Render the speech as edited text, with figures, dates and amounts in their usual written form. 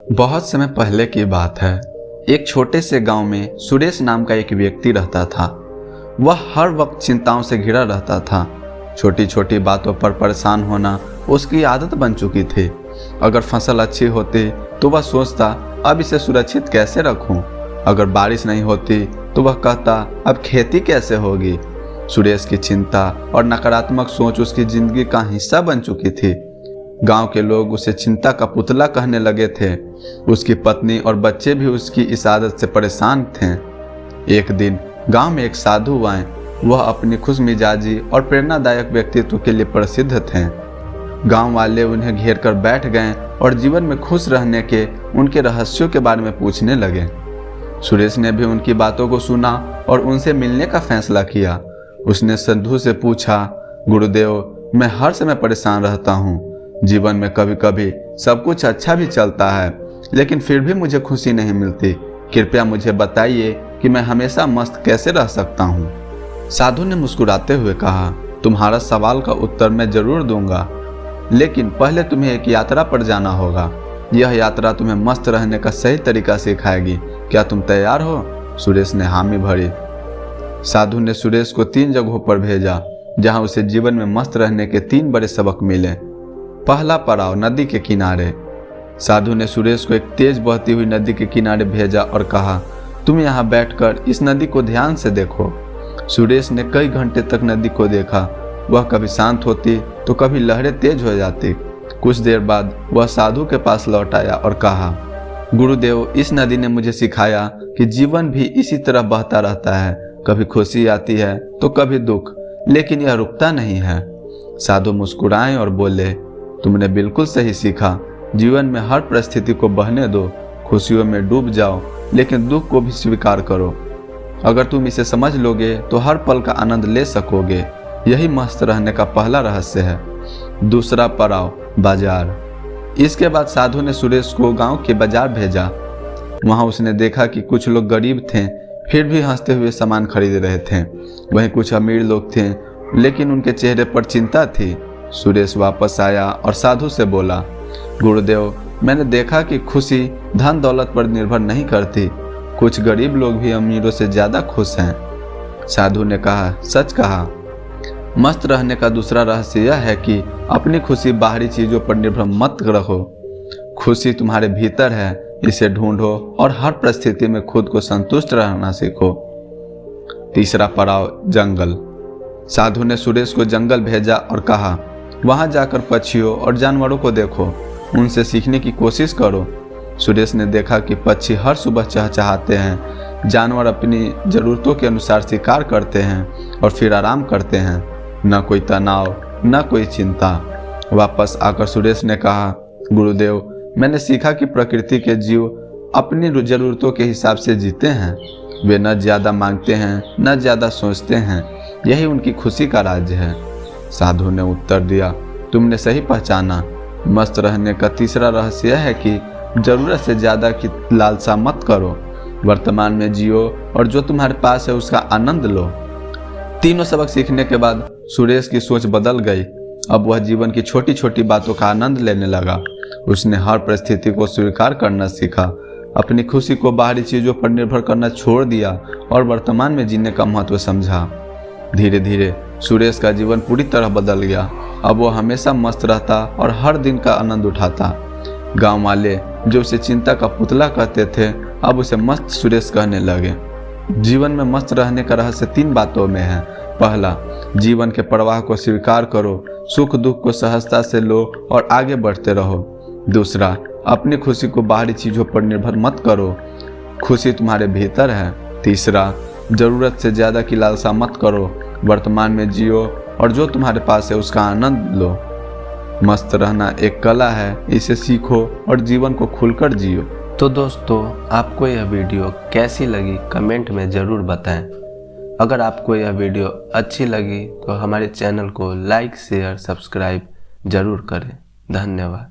बहुत समय पहले की बात है। एक छोटे से गांव में सुरेश नाम का एक व्यक्ति रहता था। वह हर वक्त चिंताओं से घिरा रहता था। छोटी छोटी बातों पर परेशान होना उसकी आदत बन चुकी थी। अगर फसल अच्छी होती तो वह सोचता अब इसे सुरक्षित कैसे रखूं। अगर बारिश नहीं होती तो वह कहता अब खेती कैसे होगी। सुरेश की चिंता और नकारात्मक सोच उसकी जिंदगी का हिस्सा बन चुकी थी। गांव के लोग उसे चिंता का पुतला कहने लगे थे। उसकी पत्नी और बच्चे भी उसकी इस आदत से परेशान थे। एक दिन गांव में एक साधु आए। वह अपनी खुशमिजाजी और प्रेरणादायक व्यक्तित्व के लिए प्रसिद्ध थे। गांव वाले उन्हें घेर कर बैठ गए और जीवन में खुश रहने के उनके रहस्यों के बारे में पूछने लगे। सुरेश ने भी उनकी बातों को सुना और उनसे मिलने का फैसला किया। उसने साधु से पूछा, गुरुदेव, मैं हर समय परेशान रहता हूँ। जीवन में कभी कभी सब कुछ अच्छा भी चलता है, लेकिन फिर भी मुझे खुशी नहीं मिलती। कृपया मुझे बताइए कि मैं हमेशा मस्त कैसे रह सकता हूँ। साधु ने मुस्कुराते हुए कहा, तुम्हारा सवाल का उत्तर मैं जरूर दूंगा, लेकिन पहले तुम्हें एक यात्रा पर जाना होगा। यह यात्रा तुम्हें मस्त रहने का सही तरीका सिखाएगी। क्या तुम तैयार हो? सुरेश ने हामी भरी। साधु ने सुरेश को 3 जगहों पर भेजा जहां उसे जीवन में मस्त रहने के 3 बड़े सबक मिले। पहला पड़ाव नदी के किनारे। साधु ने सुरेश को एक तेज बहती हुई नदी के किनारे भेजा और कहा, तुम यहाँ बैठकर इस नदी को ध्यान से देखो। सुरेश ने कई घंटे तक नदी को देखा। वह कभी शांत होती तो कभी लहरें तेज हो जाती। कुछ देर बाद वह साधु के पास लौट आया और कहा, गुरुदेव, इस नदी ने मुझे सिखाया कि जीवन भी इसी तरह बहता रहता है। कभी खुशी आती है तो कभी दुख, लेकिन यह रुकता नहीं है। साधु मुस्कुराए और बोले, तुमने बिल्कुल सही सीखा। जीवन में हर परिस्थिति को बहने दो। खुशियों में डूब जाओ, लेकिन दुख को भी स्वीकार करो। अगर तुम इसे समझ लोगे तो हर पल का आनंद ले सकोगे। यही मस्त रहने का पहला रहस्य है। दूसरा पड़ाव बाजार। इसके बाद साधु ने सुरेश को गांव के बाजार भेजा। वहां उसने देखा कि कुछ लोग गरीब थे, फिर भी हंसते हुए सामान खरीद रहे थे। वहीं कुछ अमीर लोग थे, लेकिन उनके चेहरे पर चिंता थी। सुरेश वापस आया और साधु से बोला, गुरुदेव, मैंने देखा कि खुशी धन दौलत पर निर्भर नहीं करती। कुछ गरीब लोग भी अमीरों से ज्यादा खुश हैं। साधु ने कहा, सच कहा। मस्त रहने का दूसरा रहस्य यह है कि अपनी खुशी बाहरी चीजों पर निर्भर मत रखो। खुशी तुम्हारे भीतर है, इसे ढूंढो और हर परिस्थिति में खुद को संतुष्ट रहना सीखो। तीसरा पड़ाव जंगल। साधु ने सुरेश को जंगल भेजा और कहा, वहां जाकर पक्षियों और जानवरों को देखो, उनसे सीखने की कोशिश करो। सुरेश ने देखा कि पक्षी हर सुबह चहचहाते हैं, जानवर अपनी जरूरतों के अनुसार शिकार करते हैं और फिर आराम करते हैं। न कोई तनाव, न कोई चिंता। वापस आकर सुरेश ने कहा, गुरुदेव, मैंने सीखा कि प्रकृति के जीव अपनी जरूरतों के हिसाब से जीते हैं। वे न ज्यादा मांगते हैं, न ज्यादा सोचते हैं। यही उनकी खुशी का राज है। साधु ने उत्तर दिया, तुमने सही पहचाना। मस्त रहने का तीसरा रहस्य यह है कि जरूरत से ज्यादा की लालसा मत करो। वर्तमान में जियो और जो तुम्हारे पास है उसका आनंद लो। तीनों सबक सीखने के बाद सुरेश की सोच बदल गई। अब वह जीवन की छोटी छोटी बातों का आनंद लेने लगा। उसने हर परिस्थिति को स्वीकार करना सीखा, अपनी खुशी को बाहरी चीजों पर निर्भर करना छोड़ दिया और वर्तमान में जीने का महत्व समझा। धीरे धीरे सुरेश का जीवन पूरी तरह बदल गया। अब वो हमेशा मस्त रहता और हर दिन का आनंद उठाता। गांव वाले जो उसे चिंता का पुतला कहते थे, अब उसे मस्त सुरेश कहने लगे। जीवन में मस्त रहने का रहस्य 3 बातों में है। पहला, जीवन के प्रवाह को स्वीकार करो, सुख दुख को सहजता से लो और आगे बढ़ते रहो। दूसरा, अपनी खुशी को बाहरी चीजों पर निर्भर मत करो, खुशी तुम्हारे भीतर है। तीसरा, जरूरत से ज्यादा की लालसा मत करो, वर्तमान में जियो और जो तुम्हारे पास है उसका आनंद लो। मस्त रहना एक कला है, इसे सीखो और जीवन को खुलकर जियो। तो दोस्तों, आपको यह वीडियो कैसी लगी कमेंट में ज़रूर बताएं। अगर आपको यह वीडियो अच्छी लगी तो हमारे चैनल को लाइक शेयर सब्सक्राइब ज़रूर करें। धन्यवाद।